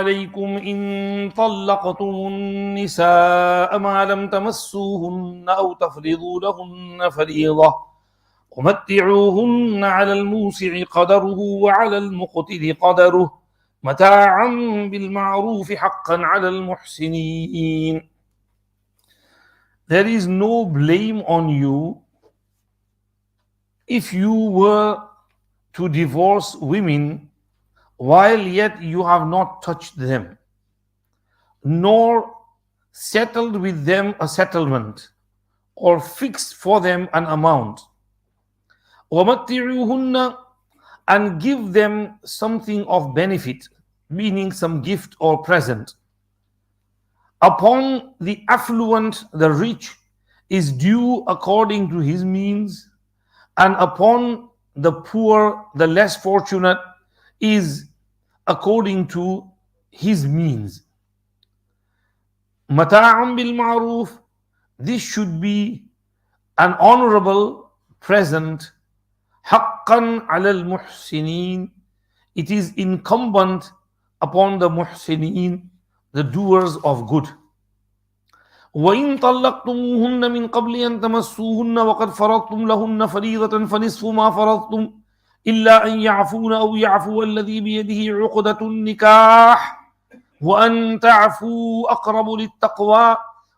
عليكم إن طلقتم النساء ما لم تمسوهن أو تفرضوا لهن فريضة ومتعوهن على الموسع قدره وعلى المقتر قدره متاعا بالمعروف حقا على المحسنين. There is no blame on you if you were to divorce women while yet you have not touched them, nor settled with them a settlement, or fixed for them an amount. وَمَتِّعُوهُنَّ, and give them something of benefit, meaning some gift or present. Upon the affluent, the rich, is due according to his means, and upon the poor, the less fortunate, is according to his means. Mata'am bil ma'ruf, this should be an honorable present. Haqqan alal muhsinin, it is incumbent upon the muhsinin, the doers of good. وَإِن طَلَّقْتُمُوهُنَّ مِن قَبْلِ أَن تَمَسُّوهُنَّ وَقَدْ فَرَضْتُمْ لَهُنَّ فَرِيضَةً فَنِصْفُ مَا فَرَضْتُمْ إِلَّا أَن يَعْفُونَ أَوْ يَعْفُوَ الَّذِي بِيَدِهِ عُقْدَةُ النِّكَاحِ وَأَن تَعْفُوا أَقْرَبُ لِلتَّقْوَى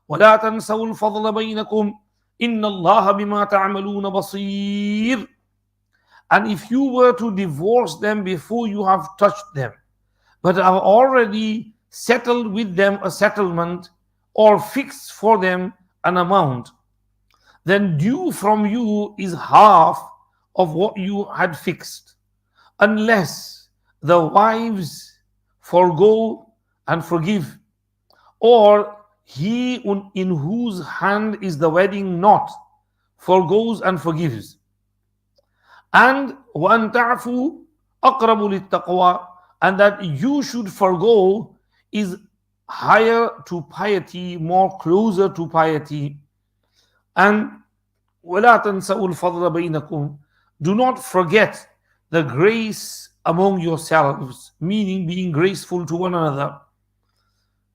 وَلَا تَنْسَوُا الْفَضْلَ بَيْنَكُمْ إِنَّ اللَّهَ بِمَا تَعْمَلُونَ بَصِيرٌ. And if you were to divorce them before you have touched them, but have already settled with them a settlement or fixed for them an amount, then due from you is half of what you had fixed, unless the wives forgo and forgive, or he in whose hand is the wedding knot forgoes and forgives. And وَأَن تَعْفُوا أَقْرَبُ لِلتَّقْوَى, and that you should forgo is higher to piety, more closer to piety. And وَلَا تَنْسَوُا الْفَضْلَ بَيْنَكُمْ, do not forget the grace among yourselves, meaning being graceful to one another.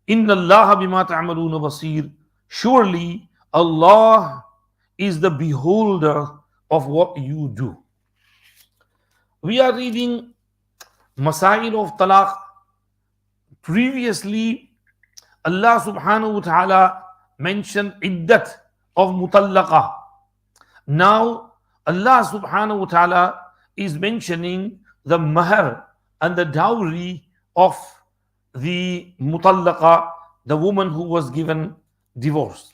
إِنَّ اللَّهَ بِمَا تَعْمَلُونَ بَصِيرٌ, surely Allah is the beholder of what you do. We are reading Masaa'il of Talaaq. Previously, Allah subhanahu wa ta'ala mentioned iddat of mutallaqah. Now, Allah subhanahu wa ta'ala is mentioning the mahar and the dowry of the mutallaqah, the woman who was given divorce.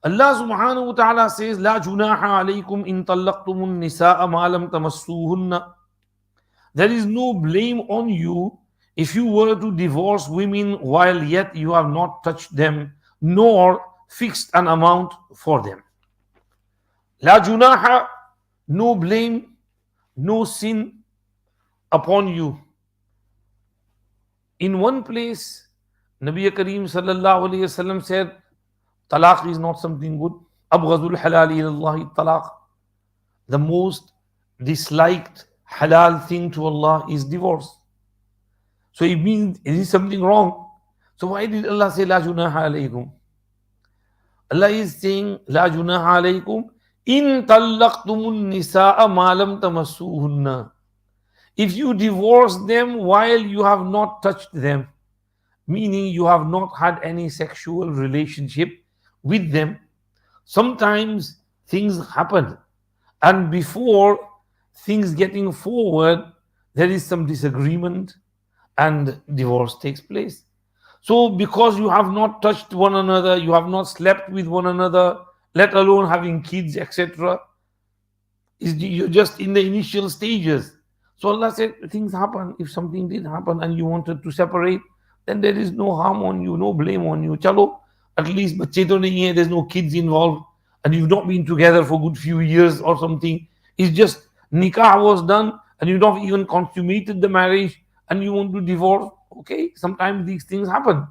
Allah subhanahu wa ta'ala says, لا جناح عليكم إن طلقتم النساء ما لم تمسوهن. There is no blame on you if you were to divorce women while yet you have not touched them, nor fixed an amount for them. La junaha, no blame, no sin upon you. In one place, Nabi Kareem sallallahu alayhi wasallam said, Talaaq is not something good. Abghadul halali ilallahi talaq. The most disliked halal thing to Allah is divorce. So it means, is something wrong? So why did Allah say, La junaha alaykum? Allah is saying, La junaha alaykum in tallaqtumun nisaa ma lam tamassuhunna. If you divorce them while you have not touched them, meaning you have not had any sexual relationship with them, sometimes things happen, and before things getting forward, there is some disagreement and divorce takes place. So because you have not touched one another, you have not slept with one another, let alone having kids, etc., you're just in the initial stages. So Allah said, things happen. If something did happen and you wanted to separate, then there is no harm on you, no blame on you. Chalo, at least bacche to nahi hai, there's no kids involved, and you've not been together for a good few years or something. It's just nikah was done and you've not even consummated the marriage and you want to divorce. Okay, sometimes these things happen.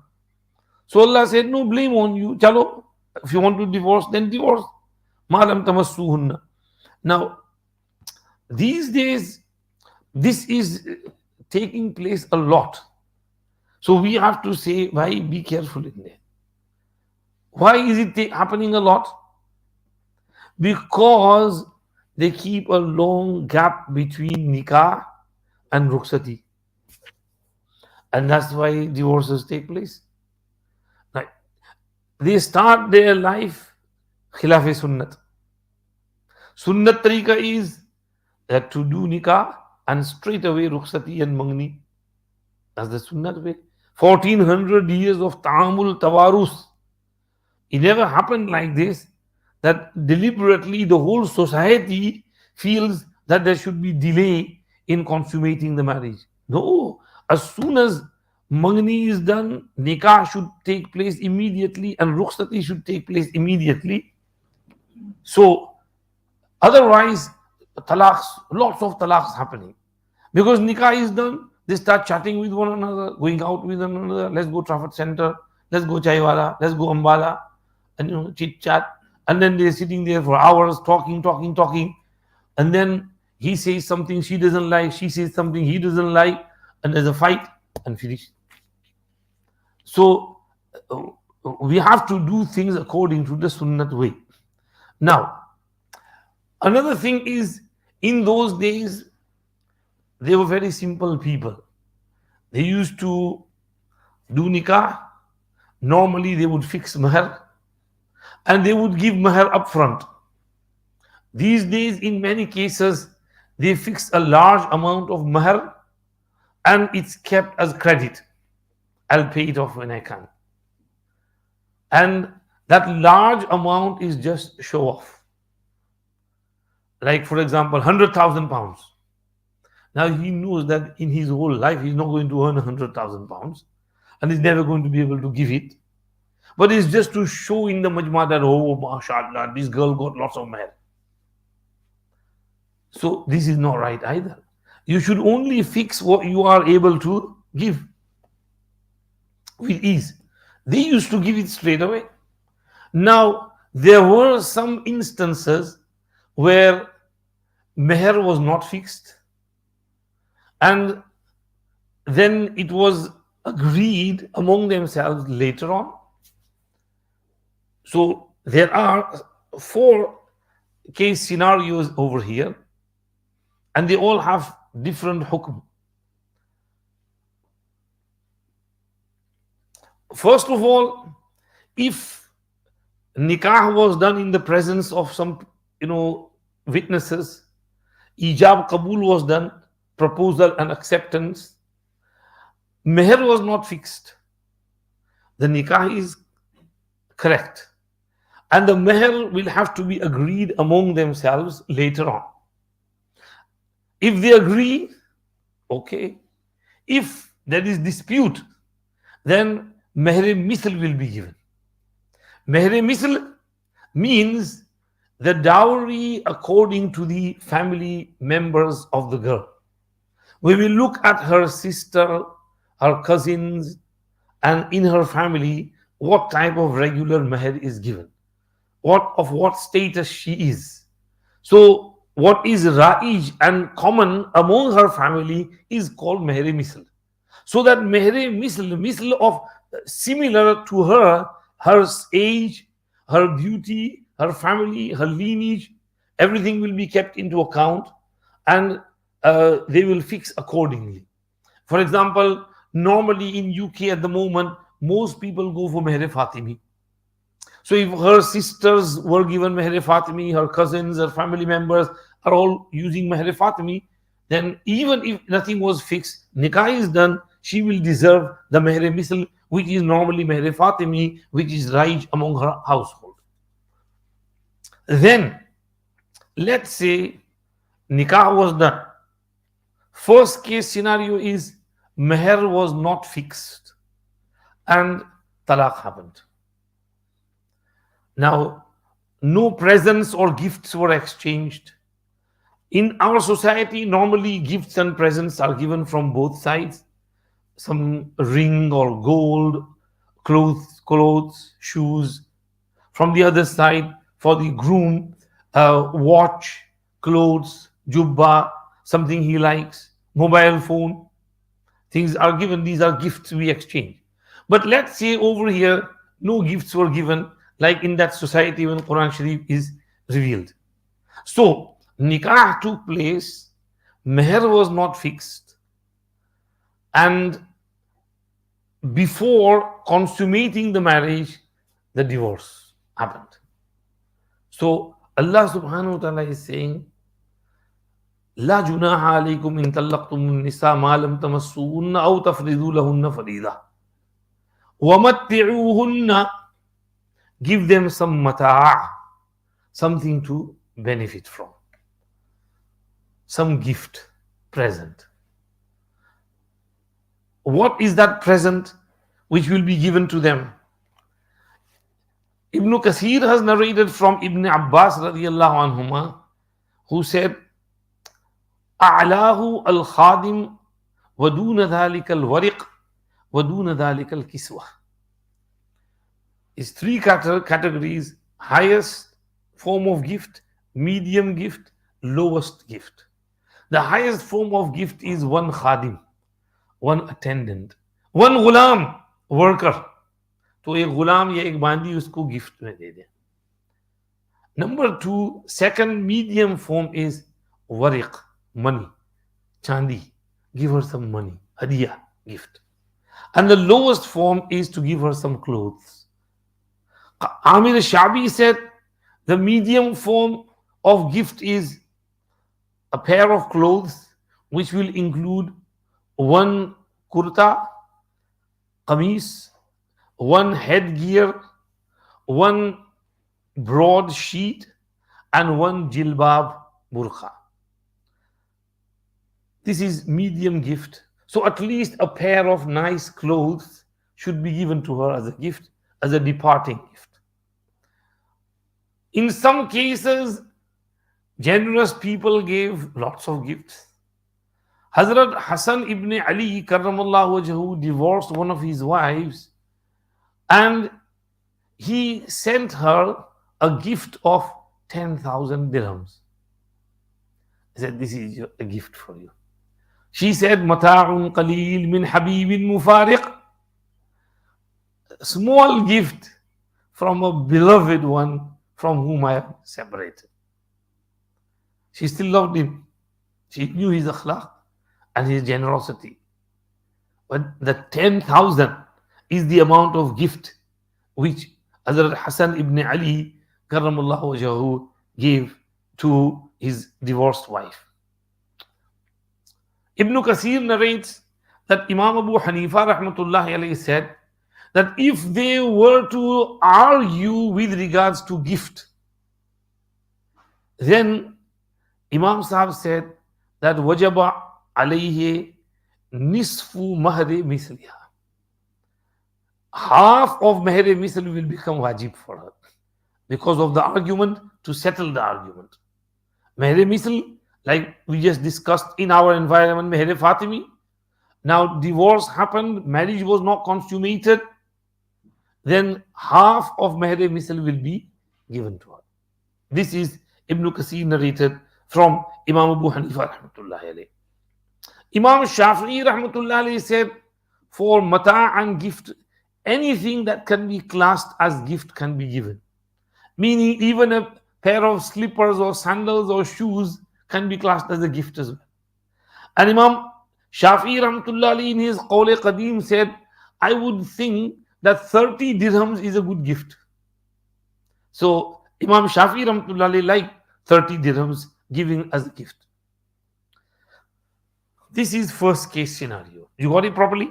So Allah said, no blame on you. Chalo, if you want to divorce, then divorce. Malam tamassuhunna. Now, these days, this is taking place a lot. So we have to say, why be careful in there? Why is it happening a lot? Because they keep a long gap between nikah and rukhsati. And that's why divorces take place. Right. They start their life khilaf sunnat. Sunnat tariqa is that to do nikah and straight away rukhsati and mangni. That's the sunnat way. 1400 years of ta'amul tawarus. It never happened like this, that deliberately the whole society feels that there should be delay in consummating the marriage. No, as soon as mangni is done, nikah should take place immediately and rukhsati should take place immediately. So otherwise, talaqs, lots of talaqs happening. Because nikah is done, they start chatting with one another, going out with one another. Let's go Trafford Center, let's go Chaiwala, let's go Ambala, and chit chat. And then they're sitting there for hours talking. And then he says something she doesn't like, she says something he doesn't like, and there's a fight and finish. So we have to do things according to the sunnat way. Now, another thing is, in those days, they were very simple people. They used to do nikah. Normally, they would fix mahr and they would give mahr upfront. These days, in many cases, they fix a large amount of mahr and it's kept as credit. I'll pay it off when I can. And that large amount is just show off. Like, for example, £100,000. Now he knows that in his whole life he's not going to earn £100,000 and he's never going to be able to give it. But it's just to show in the majma that, oh, mashallah, this girl got lots of mahr. So this is not right either. You should only fix what you are able to give with ease. They used to give it straight away. Now, there were some instances where mahr was not fixed, and then it was agreed among themselves later on. So there are 4 case scenarios over here, and they all have different hukm. First of all, if nikah was done in the presence of some, witnesses, ijab qabul was done, proposal and acceptance, meher was not fixed, the nikah is correct, and the meher will have to be agreed among themselves later on. If they agree, okay. If there is dispute, then meher misl will be given. Meher misl means the dowry according to the family members of the girl. We will look at her sister, her cousins, and in her family, what type of regular meher is given, what status she is. So what is ra'ij and common among her family is called meher misl. So that meher misl of similar to her age, her beauty, her family, her lineage, everything will be kept into account, and they will fix accordingly. For example, normally in UK at the moment, most people go for meher Fatimi. So if her sisters were given meher Fatimi, her cousins, her family members are all using meher Fatimi, then even if nothing was fixed, nikah is done, she will deserve the meher misl, which is normally meher Fatimi, which is raj among her household. Then, let's say nikah was done. First case scenario is meher was not fixed and talaq happened. Now, no presents or gifts were exchanged. In our society, normally gifts and presents are given from both sides. Some ring or gold, clothes, shoes. From the other side, for the groom, watch, clothes, jubba, something he likes, mobile phone, things are given, these are gifts we exchange. But let's say over here, no gifts were given, like in that society when Quran Sharif is revealed. So, nikah took place, meher was not fixed, and before consummating the marriage, the divorce happened. So, Allah subhanahu wa ta'ala is saying, لا جناح عليكم إن طلقتم النساء ما لم تمسوهن أو تفرضوا لهن فريضة ومتعوهن, give them some mata', something to benefit from, some gift, present. What is that present which will be given to them? Ibn Kathir has narrated from Ibn Abbas radiallahu anhuma, who said, أعلاه الخادم ودون ذلك الورق ودون ذلك الكسوة. Is three categories: highest form of gift, medium gift, lowest gift. The highest form of gift is one khadim, one attendant, one ghulam, worker. तो एक गुलाम या एक बांदी उसको gift में दे दें. Number two, second medium form is wariq, money, chandi. Give her some money, hadiya, gift. And the lowest form is to give her some clothes. Amir Shabi said the medium form of gift is a pair of clothes which will include one kurta, qamis, one headgear, one broad sheet, and one jilbab burqa. This is medium gift. So at least a pair of nice clothes should be given to her as a gift, as a departing gift. In some cases, generous people gave lots of gifts. Hazrat Hassan ibn Ali karramallahu wajhahu divorced one of his wives, and he sent her a gift of 10,000 dirhams. He said, this is a gift for you. She said, Mata'un qaleel min habibin mufariq. Small gift from a beloved one from whom I am separated. She still loved him. She knew his akhlaq and his generosity. But the 10,000 is the amount of gift which Hazrat Hassan ibn Ali karramallahu wajhahu gave to his divorced wife. Ibn Kathir narrates that Imam Abu Hanifa rahmatullahi alayhi said that if they were to argue with regards to gift, then Imam Sahab said that wajaba alayhi nisfu mahri misliha. Half of mahri misl will become wajib for her because of the argument, to settle the argument. Mahri misl, like we just discussed in our environment, mahri fatimi. Now divorce happened, marriage was not consummated, then half of mahri misl will be given to her. This is Ibn Kathir narrated from Imam Abu Hanifa rahmatullahi alayhi. Imam Shafi'i rahmatullahi alayhi said, for mata' and gift, anything that can be classed as gift can be given. Meaning even a pair of slippers or sandals or shoes can be classed as a gift as well. And Imam Shafi'i rahmatullahi alayhi in his Qawl Qadim said, I would think that 30 dirhams is a good gift. So Imam Shafi'i rahmatullahi alayhi liked 30 dirhams giving as a gift. This is first case scenario. You got it properly?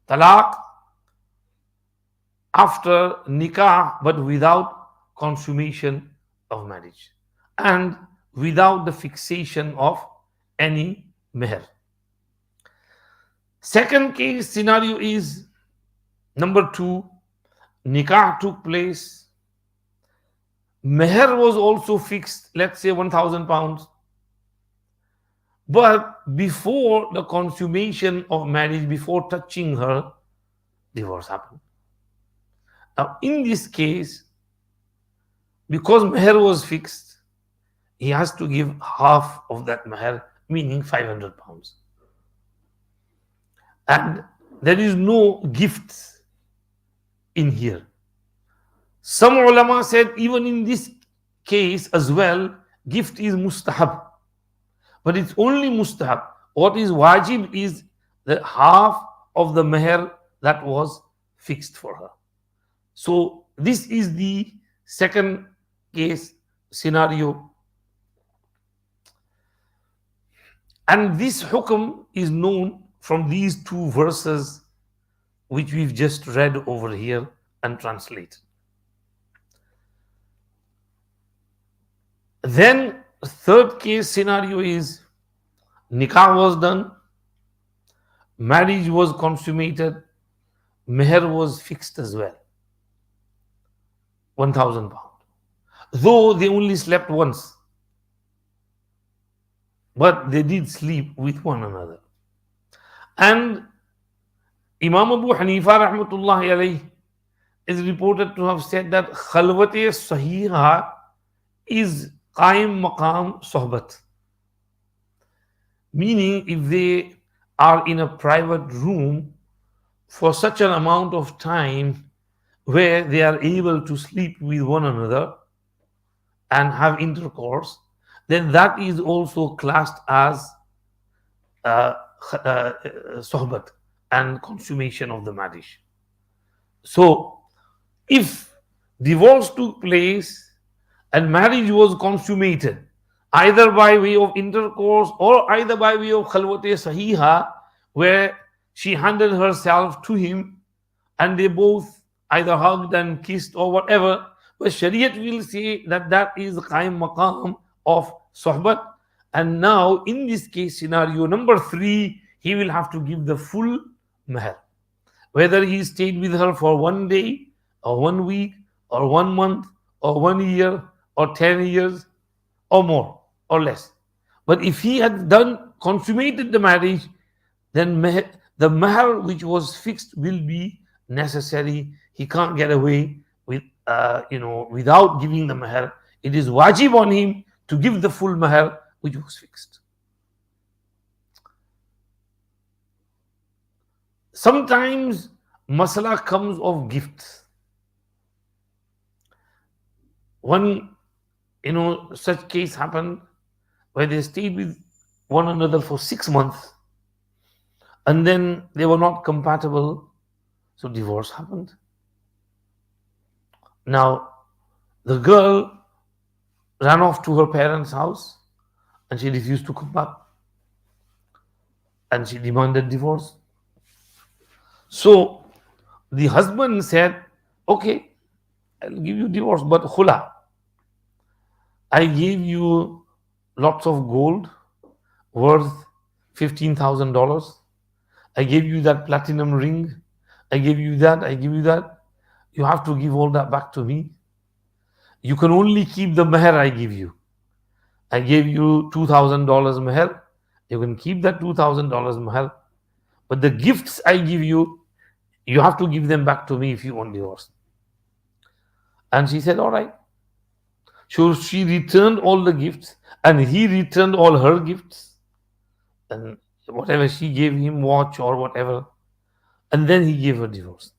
Talaaq after nikah, but without consummation of marriage and without the fixation of any meher. Second case scenario is number 2. Nikah took place. Meher was also fixed, let's say 1,000 pounds. But before the consummation of marriage, before touching her, divorce happened. Now, in this case, because meher was fixed, he has to give half of that meher, meaning 500 pounds. And there is no gifts in here. Some ulama said even in this case as well, gift is mustahab, but it's only mustahab. What is wajib is the half of the meher that was fixed for her. So this is the second case scenario, and this hukum is known from these two verses which we've just read over here and translated. Then third case scenario is nikah was done, marriage was consummated, meher was fixed as well, 1,000 pounds. Though they only slept once, but they did sleep with one another. And Imam Abu Hanifa rahmatullahi alayhi is reported to have said that khalwat-e sahiha is qaim maqam sohbat. Meaning, if they are in a private room for such an amount of time where they are able to sleep with one another and have intercourse, then that is also classed as sohbat and consummation of the marriage. So, if divorce took place and marriage was consummated, either by way of intercourse or either by way of khalwat-e sahiha, where she handed herself to him and they both either hugged and kissed or whatever, but Shariat will say that that is qaim maqam of sohbat. And now in this case scenario number 3, he will have to give the full meher, whether he stayed with her for 1 day or 1 week or 1 month or 1 year or 10 years or more or less. But if he had consummated the marriage, then the meher which was fixed will be necessary. He can't get away with without giving the meher. It is wajib on him to give the full meher which was fixed. Sometimes masala comes of gifts. One such case happened where they stayed with one another for 6 months and then they were not compatible, so divorce happened. Now the girl ran off to her parents' house and she refused to come back and she demanded divorce. So the husband said, okay, I'll give you divorce, but khula, I gave you lots of gold worth $15,000. I gave you that platinum ring. I gave you that. I give you that. You have to give all that back to me. You can only keep the meher I give you. I gave you $2,000 meher. You can keep that $2,000 meher. But the gifts I give you, you have to give them back to me if you want divorce. And she said, all right. So she returned all the gifts and he returned all her gifts and whatever she gave him, watch or whatever, and then he gave her divorce.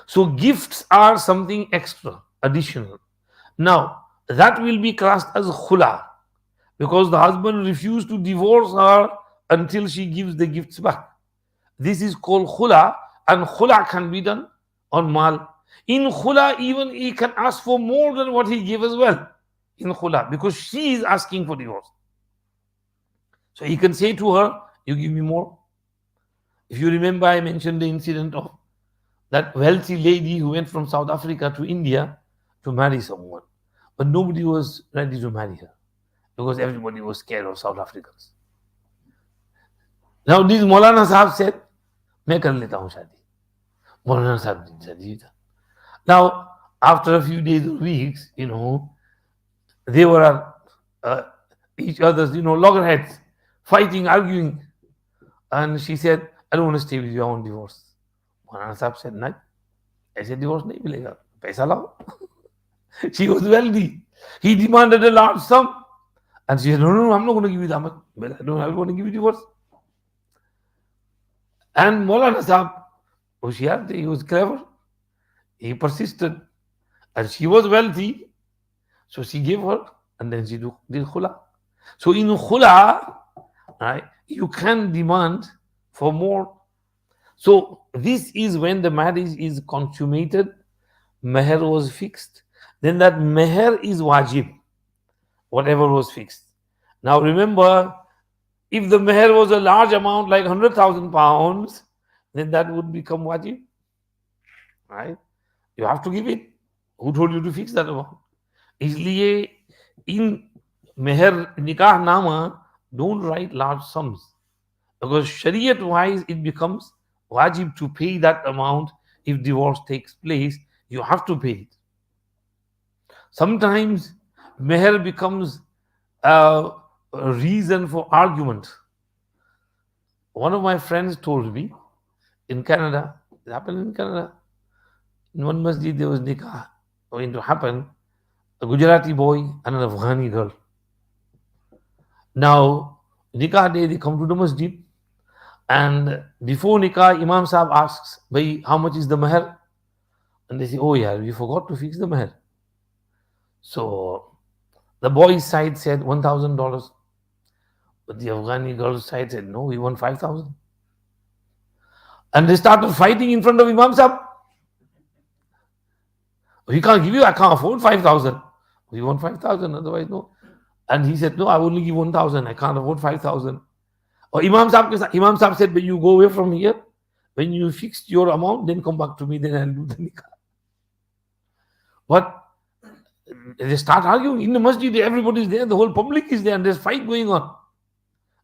So gifts are something extra, additional. Now that will be classed as khula because the husband refused to divorce her until she gives the gifts back. This is called khula, and khula can be done on mal. In khula, even he can ask for more than what he gave as well. In khula, because she is asking for divorce. So he can say to her, you give me more. If you remember, I mentioned the incident of that wealthy lady who went from South Africa to India to marry someone. But nobody was ready to marry her because everybody was scared of South Africans. Now this Maulana Sahab said, मैं कर लेता हूँ शादी. Maulana Sahab did शादी. Now, after a few days or weeks, they were at each other's, loggerheads, fighting, arguing. And she said, I don't want to stay with you, I want divorce. Maulana Sahab said, no, ऐसे divorce नहीं मिलेगा, पैसा लाओ. She was wealthy. He demanded a large sum. And she said, no, I'm not going to give you that much. I don't want to give you divorce. And Maulana Sahab, he was clever. He persisted. And she was wealthy. So she gave her. And then she did khula. So in khula, right, you can demand for more. So this is when the marriage is consummated, meher was fixed. Then that meher is wajib, whatever was fixed. Now remember, if the meher was a large amount like 100,000 pounds, then that would become wajib, right? You have to give it. Who told you to fix that amount? इसलिए in meher nikah nama don't write large sums, because Shariat wise it becomes wajib to pay that amount. If divorce takes place, you have to pay it. Sometimes meher becomes a reason for argument. One of my friends told me in Canada, it happened in Canada, in one masjid there was nikah going to happen, a Gujarati boy and an Afghani girl. Now, nikah day, they come to the masjid, and before nikah, Imam Sahib asks, Bhai, how much is the meher? And they say, oh yeah, we forgot to fix the meher. So the boy's side said $1,000, but the Afghani girl's side said, no, we want 5,000. And they started fighting in front of Imam Sahib. We can't give you, I can't afford 5,000. We want 5,000, otherwise no. And he said, no, I only give 1,000, I can't afford 5,000. Or Imam Sahib said, when you go away from here, when you fixed your amount, then come back to me, then I'll do the nikah. But they start arguing in the masjid, everybody's there, the whole public is there, and there's fight going on.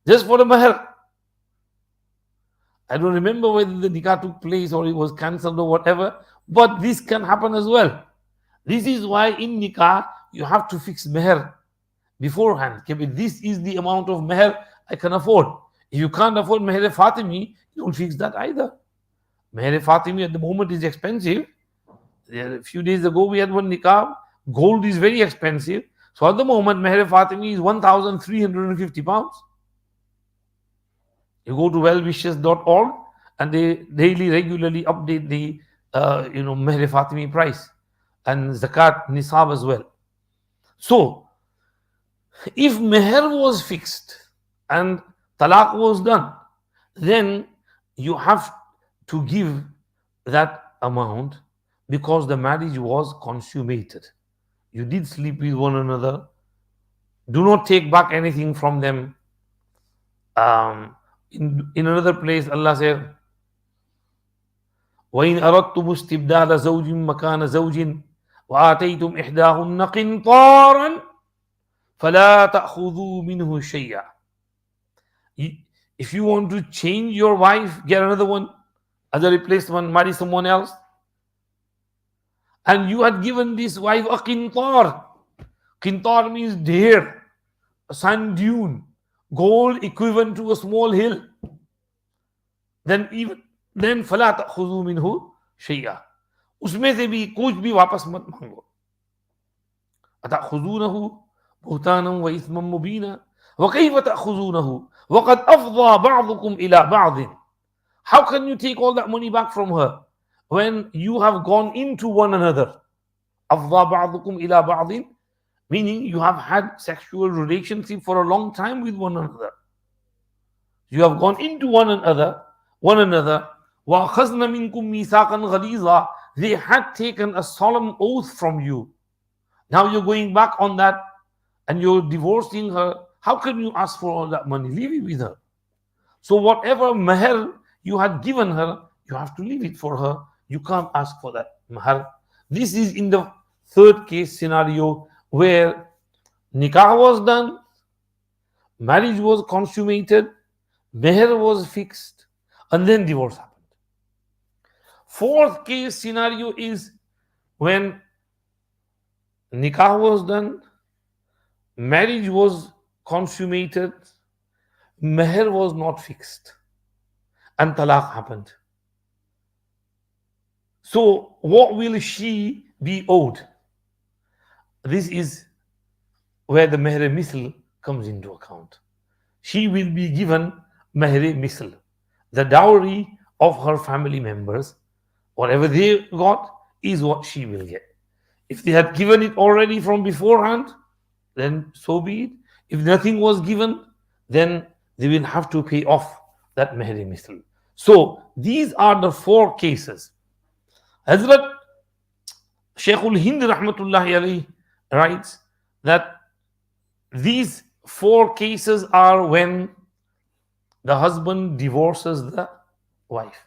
Just for the meher. I don't remember whether the nikah took place or it was cancelled or whatever, but this can happen as well. This is why in nikah, you have to fix meher beforehand. This is the amount of meher I can afford. If you can't afford meher Fatimi, you don't fix that either. Meher Fatimi at the moment is expensive. A few days ago, we had one nikah. Gold is very expensive. So at the moment, meher Fatimi is 1,350 pounds. You go to wellwishes.org and they daily, regularly update the meher Fatimi price and zakat nisab as well. So, if meher was fixed and talaq was done, then you have to give that amount because the marriage was consummated. You did sleep with one another. Do not take back anything from them. In another place, Allah said, وَإِنْ أَرَدْتُمُ اسْتِبْدَالَ زَوْجٍ مَكَانَ زَوْجٍ وَآتَيْتُمْ إِحْدَاهُنَّ قِنْطَارًا فَلَا تَأْخُذُوا مِنْهُ شَيْئًا. If you want to change your wife, get another one as a replacement, marry someone else, and you had given this wife a qintar. Qintar means deer, a sand dune, gold equivalent to a small hill. Then فَلَا تَأْخُذُوا مِنْهُ شَيْئًا. उसमें से भी कुछ भी वापस मत मांगो. أَتَأْخُذُونَهُ بُهْتَانًا وَإِثْمًا مُبِينًا وَكَيْفَ تَأْخُذُونَهُ وَقَدْ أَفْضَى بَعْضُكُمْ إِلَى بَعْضٍ. How can you take all that money back from her when you have gone into one another? أَفْضَى بَعْضُكُمْ إِلَى بَعْضٍ, meaning you have had sexual relationship for a long time with one another. You have gone into one another. وَأَخَذْنَ مِنْكُمْ مِيثَاقًا غَلِيظًا. They had taken a solemn oath from you. Now you're going back on that and you're divorcing her. How can you ask for all that money? Leave it with her. So whatever meher you had given her, you have to leave it for her. You can't ask for that meher. This is in the third case scenario where nikah was done, marriage was consummated, meher was fixed, and then divorce happened. Fourth case scenario is when nikah was done, marriage was consummated, meher was not fixed, and talaq happened. So what will she be owed? This is where the meher misl comes into account. She will be given meher misl, the dowry of her family members. Whatever they got is what she will get. If they had given it already from beforehand, then so be it. If nothing was given, then they will have to pay off that meher misl. So these are the four cases. Hazrat Shaykhul Hind Rahmatullahi alayhi writes that these four cases are when the husband divorces the wife.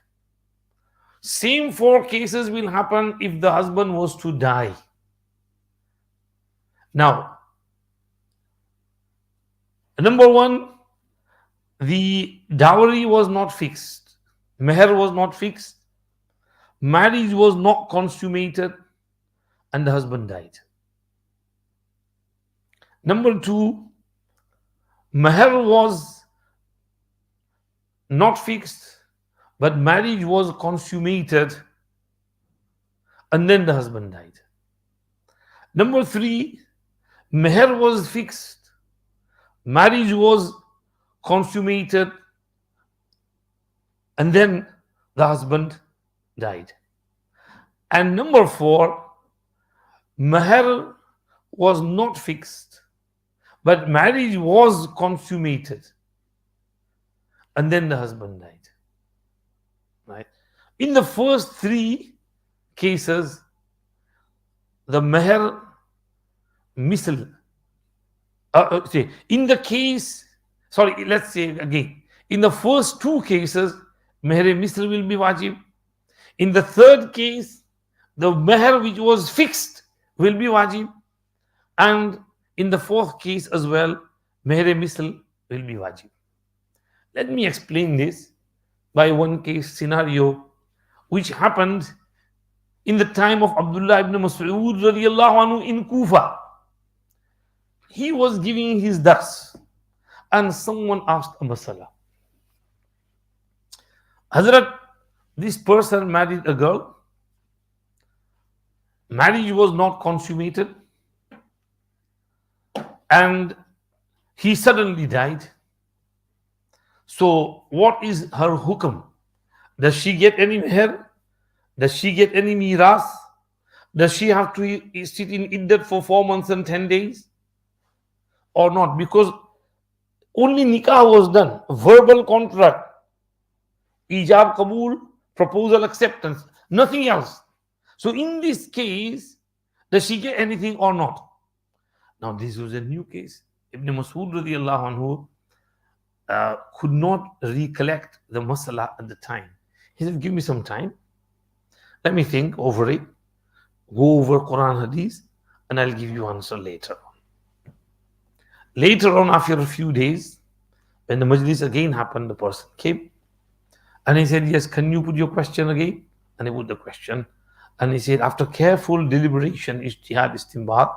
Same four cases will happen if the husband was to die. Now, number one, the dowry was not fixed, meher was not fixed, marriage was not consummated, and the husband died. Number two, meher was not fixed, but marriage was consummated, and then the husband died. Number three, meher was fixed, marriage was consummated, and then the husband died. And number four, meher was not fixed, but marriage was consummated, and then the husband died. Right? In the first three cases, the meher misl. In the case, sorry, let's say again. In the first two cases, meher misl will be wajib. In the third case, the meher which was fixed will be wajib. And in the fourth case as well, meher misl will be wajib. Let me explain this by one case scenario which happened in the time of Abdullah ibn Mas'ud radiallahu anhu in Kufa. He was giving his dars and someone asked a masala. Hazrat, this person married a girl. Marriage was not consummated and he suddenly died. So what is her hukm? Does she get any meher? Does she get any miras? Does she have to sit in iddat for 4 months and 10 days? Or not? Because only nikah was done, verbal contract, ijab qabul, proposal acceptance, nothing else. So in this case, does she get anything or not? Now this was a new case. Ibn Mas'ud radiallahu anhu could not recollect the masala at the time. He said, give me some time. Let me think over it. Go over Quran Hadith and I'll give you answer later on. Later on, after a few days, when the majlis again happened, the person came and he said, yes, can you put your question again? And he put the question. And he said, after careful deliberation, ijtihad, istinbat,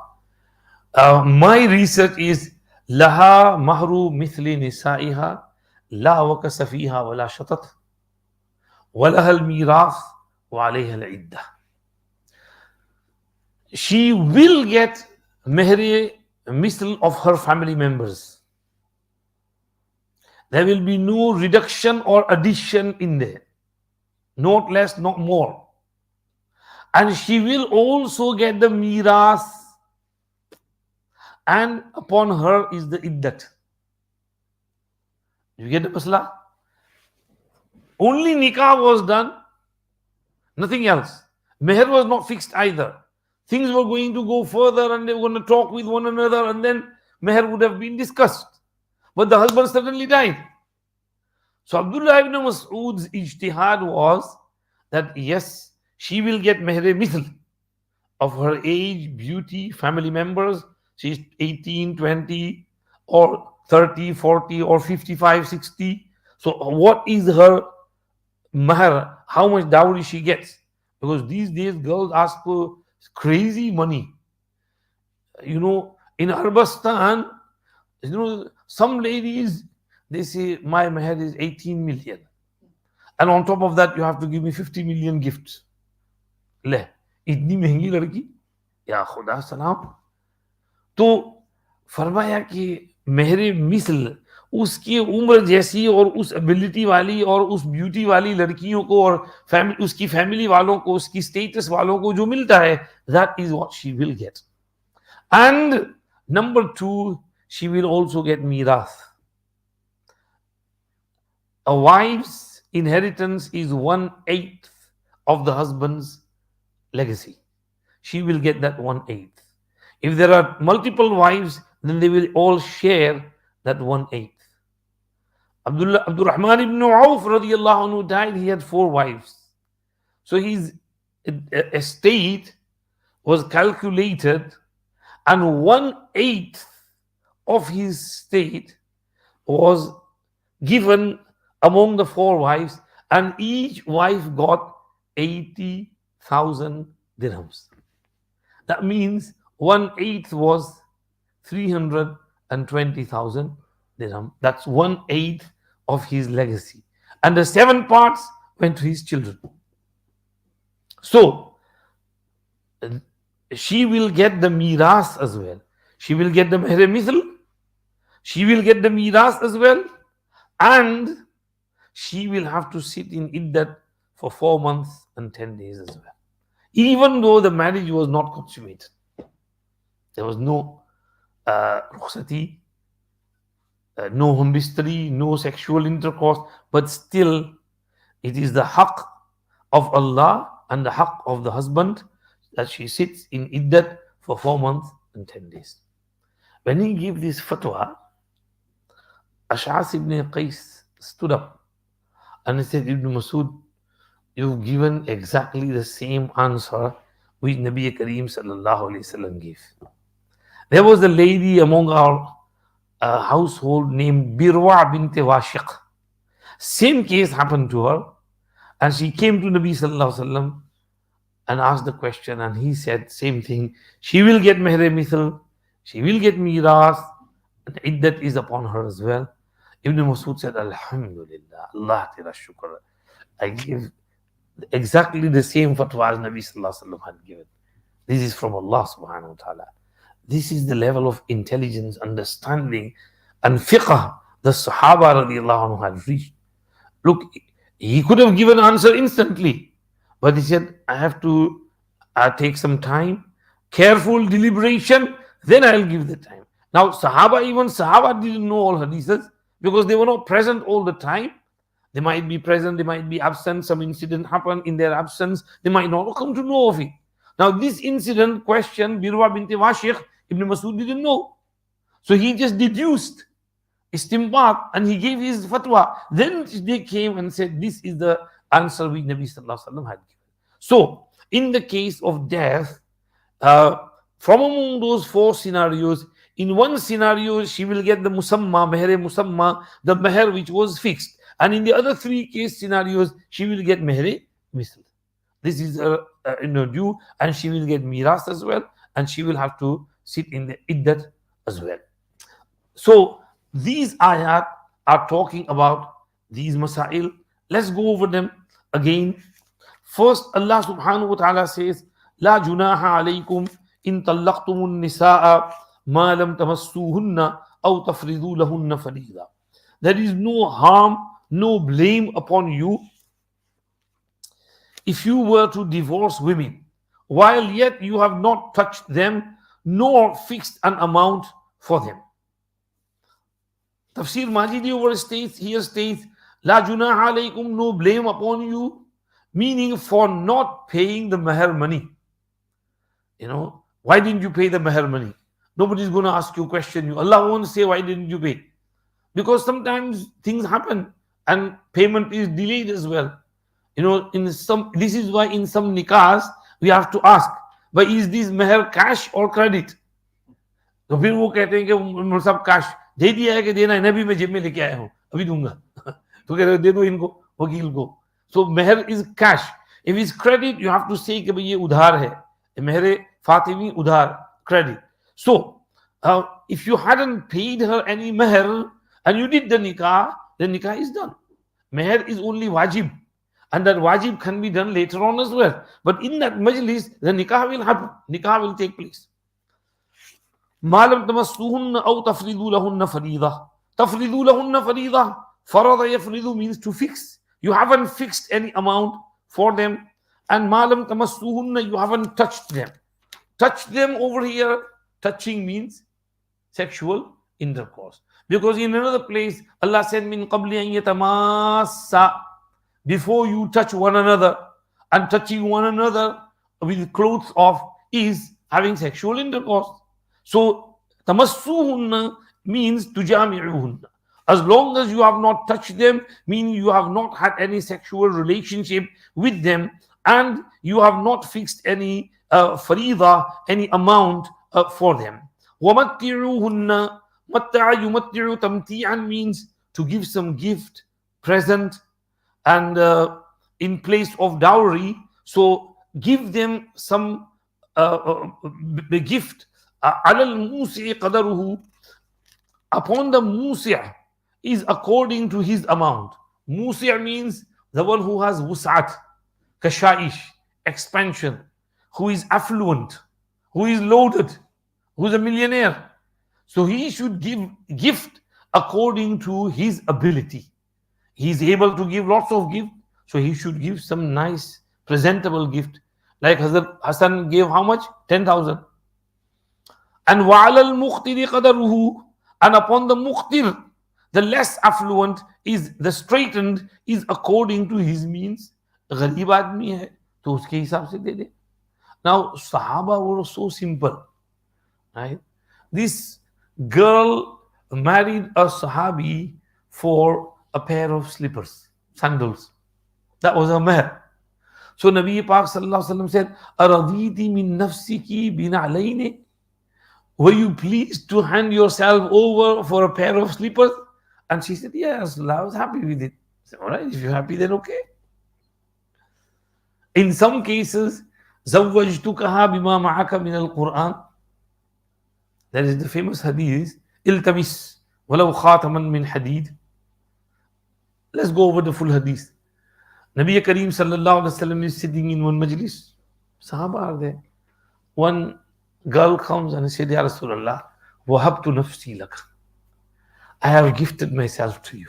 my research is laha mahru mithli nisa'iha la wakasa fiha wala shatat walaha al-mirath wa alayha al-iddah. She will get meher misl of her family members. There will be no reduction or addition in there. Not less, not more. And she will also get the miras. And upon her is the iddat. You get the masla? Only nikah was done. Nothing else. Meher was not fixed either. Things were going to go further and they were going to talk with one another and then meher would have been discussed. But the husband suddenly died. So Abdullah ibn Mas'ud's ijtihad was that yes, she will get meher mithl of her age, beauty, family members. She's 18, 20 or 30, 40 or 55, 60. So what is her mahar? How much dowry she gets? Because these days girls ask for crazy money. You know, in Arabistan, you know, some ladies, they say, my mahar is 18 million. And on top of that, you have to give me 50 million gifts. Le, itni महंगी लड़की या खुदा सलाम. तो फरमाया कि मेहरे मिसल उसकी उम्र जैसी और उस एबिलिटी वाली और उस ब्यूटी वाली लड़कियों को और उसकी फैमिली वालों को, उसकी स्टेटस वालों को जो मिलता है, that is what she will get. And number two, she will also get mirath. A wife's inheritance is 1/8 of the husband's legacy. She will get that 1/8. If there are multiple wives, then they will all share that 1/8. Abdul Rahman ibn Auf radiallahu anhu died, he had 4 wives. So his estate was calculated, and 1/8 of his estate was given among the 4 wives, and each wife got 80,000 dirhams. That means 1/8 was 320,000 dirham. That's 1/8 of his legacy. And the 7 parts went to his children. So she will get the miras as well. She will get the meher mithl. She will get the miras as well. And she will have to sit in iddat for 4 months and 10 days as well. Even though the marriage was not consummated. There was no rukhsati, no home history, no sexual intercourse, but still it is the haqq of Allah and the haqq of the husband that she sits in iddat for 4 months and 10 days. When he gave this fatwa, Ash'as ibn Qais stood up and he said, Ibn Masud, you've given exactly the same answer which Nabi Kareem sallallahu alayhi wasallam gave. There was a lady among our household named Birwa bint Washiq. Same case happened to her, and she came to Nabi sallallahu alaihi wasallam and asked the question, and he said same thing. She will get meher mithl, she will get miras, and iddat is upon her as well. Ibn Masud said, Alhamdulillah, Allah tera shukr. I give exactly the same fatwa as Nabi sallallahu alaihi wasallam had given. This is from Allah subhanahu wa ta'ala. This is the level of intelligence, understanding, and fiqh the Sahaba radiallahu anhu had reached. Look, he could have given answer instantly, but he said, I have to take some time, careful deliberation, then I'll give the time. Now, even Sahaba didn't know all hadiths because they were not present all the time. They might be present, they might be absent, some incident happened in their absence, they might not come to know of it. Now, this incident question, Birwa binti Washiq, Ibn Masud didn't know. So he just deduced istinbat and he gave his fatwa. Then they came and said, this is the answer which Nabi sallallahu alaihi wasallam had given. So, in the case of death, from among those 4 scenarios, in one scenario, she will get the musamma, the meher which was fixed. And in the other 3 case scenarios, she will get meher misl. This is due, and she will get miras as well, and she will have to sit in the iddat as well. So these ayat are talking about these masail. Let's go over them again. First, Allah subhanahu wa ta'ala says, La junaha alaykum in tallaqtumun nisaa ma lam tamassuhunna aw tafridu lahunna farida. There is no harm, no blame upon you if you were to divorce women, while yet you have not touched them nor fixed an amount for them. Tafseer Majidi over states, La junaha alaykum, no blame upon you, meaning for not paying the meher money. Why didn't you pay the meher money? Nobody's going to ask you, question you. Allah won't say, why didn't you pay? Because sometimes things happen and payment is delayed as well. This is why in some nikahs we have to ask, but is this meher cash or credit? तो फिर वो कहते हैं कि मुझे सब cash दे दिया है कि देना है, नबी मैं जेब में लेके आया हूँ, अभी दूंगा. तो कह रहे दे दो इनको, वकील को. So meher is cash. If it's credit, you have to say कि भाई ये उधार है, meher फातिमी उधार, credit. So if you hadn't paid her any meher and you did the nikah is done. Meher is only wajib, and that wajib can be done later on as well. But in that majlis, the nikah will happen, nikah will take place. Malam tamassuhunna aw tafridu lahunna farida. تَفْرِضُوا لَهُنَّ فَرِيضَةً. Farada yafridu means to fix. You haven't fixed any amount for them. And malam tamassuhunna, you haven't touched them. Touch them over here. Touching means sexual intercourse. Because in another place, Allah said, Min qabli an yatamassa, before you touch one another, and touching one another with clothes off is having sexual intercourse. So, tamassuhunna means tujami'uhunna. As long as you have not touched them, meaning you have not had any sexual relationship with them, and you have not fixed any farida, any amount for them. وَمَتِّعُوهُنَّ مَتَّعَ يُمَتِّعُ تَمْتِيعًا means to give some gift, present, and in place of dowry. So give them some gift. عَلَى الْمُوسِعِ قَدَرُهُ, upon the musi' is according to his amount. Musi' means the one who has wus'at, kashaish, expansion, who is affluent, who is loaded, who is a millionaire. So he should give gift according to his ability. He is able to give lots of gift, so he should give some nice, presentable gift. Like Hazrat Hassan gave how much? 10,000. And وَعَلَى الْمُقْتِرِ قَدَرُهُ, and upon the muqtir, the less affluent, is the straitened, is according to his means. गरीब आदमी है तो उसके हिसाब से दे दे. Now Sahaba were so simple, right? This girl married a Sahabi for a pair of slippers, sandals. That was her meher. So Nabi Pak Sallallahu Alaihi Wasallam said, "Araditi min nafsiki bina'layni." Were you pleased to hand yourself over for a pair of slippers? And she said, yes, I was happy with it. I said, all right, if you're happy, then okay. In some cases, زَوَّجْتُكَهَا بِمَا مَعَكَ مِنَ الْقُرْآنِ. That is the famous hadith, إِلْتَمِسْ وَلَوْ خَاتَمًا مِنْ حَدِيدٍ. Let's go over the full hadith. Nabi Kareem Sallallahu Alaihi Wasallam is sitting in one majlis. Sahaba are there. One girl comes and said, Ya Rasulullah, wahabtu nafsi laka. I have gifted myself to you.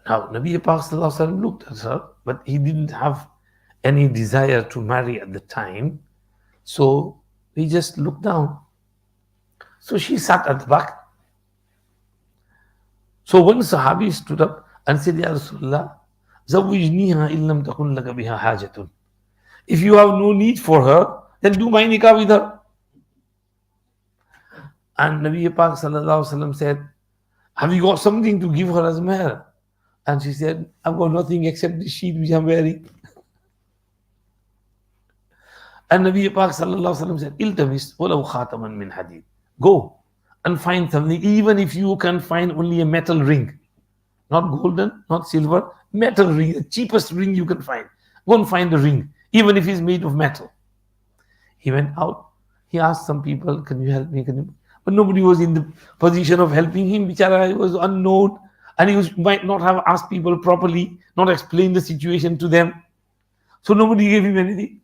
Now, Nabi Pak Sallallahu Alaihi Wasallam looked at her, but he didn't have any desire to marry at the time. So he just looked down. So she sat at the back. So one Sahabi stood up and said, Ya Rasulullah, zawwijniha illam takun laka biha hajatun. If you have no need for her, then do my nikah with her. And Nabi Pak Sallallahu Alaihi Wasallam said, have you got something to give her as meher? And she said, I've got nothing except the sheet which I'm wearing. And Nabi Pak Sallallahu Alaihi Wasallam said, Iltamis walau khataman min hadid. Go and find something, even if you can find only a metal ring. Not golden, not silver, metal ring, the cheapest ring you can find. Go and find a ring, even if it's made of metal. He went out. He asked some people, can you help me? But nobody was in the position of helping him. Bichara, he was unknown. And might not have asked people properly, not explained the situation to them. So nobody gave him anything.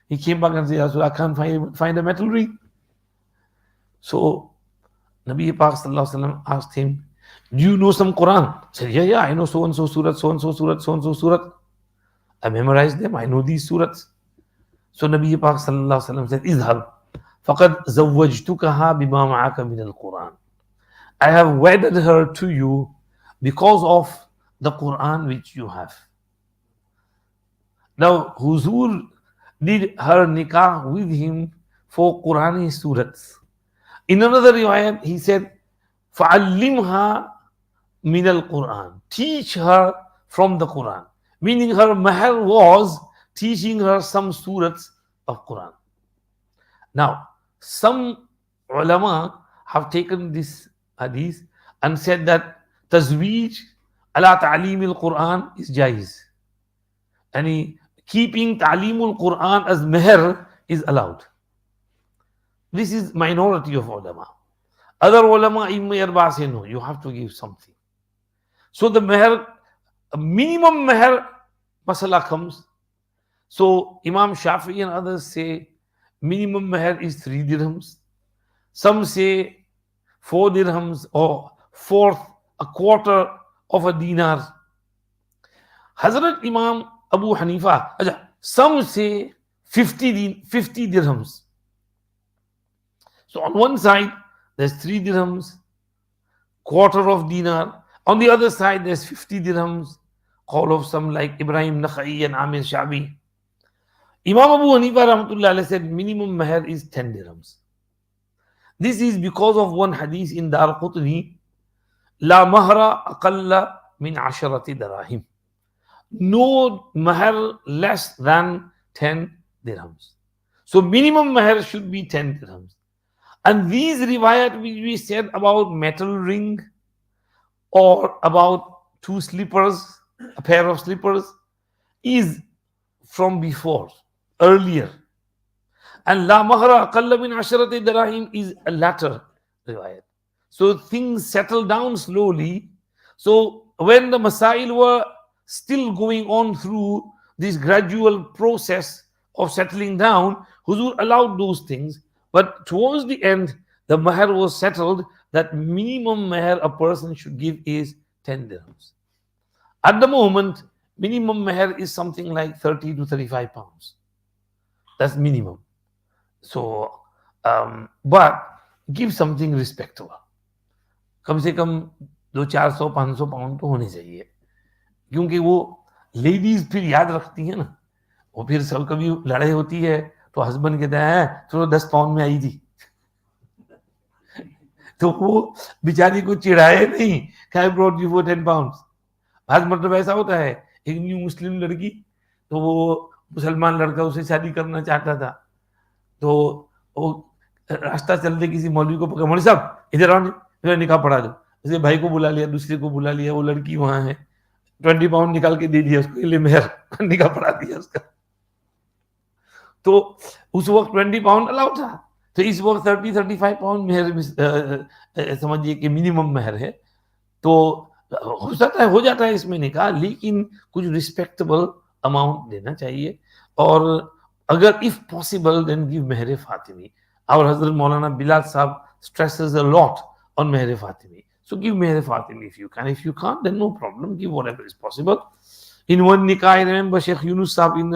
He came back and said, I can't find a metal ring. So Nabi Pak Sallallahu Alaihi Wasallam asked him, do you know some Quran? He said, yeah, I know so-and-so surat, so-and-so surat, so-and-so surat. I memorized them, I know these surats. So Nabi Pak Sallallahu Alaihi Wasallam said, Izhab, faqad zawwajtukaha bima ma'aka min al-Quran. I have wedded her to you because of the Quran which you have. Now, Huzur did her nikah with him for Qurani surats. In another riwayat, he said, فَعَلِّمْهَا مِنَ الْقُرْآنِ. Teach her from the Quran. Meaning her mahar was teaching her some surats of Quran. Now, some ulama have taken this hadith and said that Tazweej ala ta'aleem al-Quran is jaiz. And keeping ta'aleem al-Quran as meher is allowed. This is minority of ulama. Other ulama say no, you have to give something. So the meher, minimum meher masala comes. So Imam Shafi'i and others say minimum meher is 3 dirhams. Some say 4 dirhams or fourth, a quarter of a dinar. Hazrat Imam Abu Hanifa, some say 50 dirhams. So on one side, there's 3 dirhams, quarter of dinar. On the other side, there's 50 dirhams. Call of some like Ibrahim Nakhai and Amir Shabi. Imam Abu Hanifa rahmatullah alayhi said minimum mahr is 10 dirhams. This is because of one hadith in Dar Qutni, La mahra aqalla min asharati darahim. No mahr less than 10 dirhams. So minimum mahr should be 10 dirhams. And these riwayat which we said about metal ring or about 2 slippers, a pair of slippers, is from before, earlier. And la mahra aqalla min asharati darahim is a latter riwayat. So things settle down slowly. So when the Masaa'il were still going on through this gradual process of settling down, Huzur allowed those things. But towards the end, the mahr was settled that minimum mahr a person should give is 10 dirhams. At the moment, minimum mahr is something like 30 to 35 pounds. That's minimum. So, but give something respectable. कम से कम 200-400-500 pound तो होने चाहिए, क्योंकि वो ladies फिर याद रखती है ना, वो फिर सब कभी लड़ाई होती है तो हस्बैंड कहता है चलो 10 पाउंड में आई थी, तो वो बेचारी को चिढ़ाए नहीं, I brought you for 10 pounds. आज मतलब ऐसा होता है, एक न्यू मुस्लिम लड़की, तो वो मुसलमान लड़का उसे शादी करना चाहता था, तो वो रास्ता चलते किसी मौलवी को पकड़, मौलवी साहब इधर आओ, मेरा निकाह पढ़ा दो. उसके भाई को बुला लिया, दूसरे को बुला लिया, वो लड़की वहां है, 20 पाउंड निकाल के दे दिया उसको, लिए मेहर, निकाह पढ़ा दिया उसका. तो उस वक्त 20 पाउंड अलाउ था, तो इस वक्त 30-35 पाउंड मेहर समझिए कि मिनिमम मेहर है. तो हो जाता है इसमें निकाह, लेकिन कुछ रिस्पेक्टेबल अमाउंट देना चाहिए. और अगर if possible then give Mehar Fatimi. Our Hazrat Maulana Bilal Sahab stresses a lot on Meher Fatimi. So give Meher Fatimi if you can. If you can't, then no problem. Give whatever is possible. In one nikah, I remember Sheikh Yunus Sahab in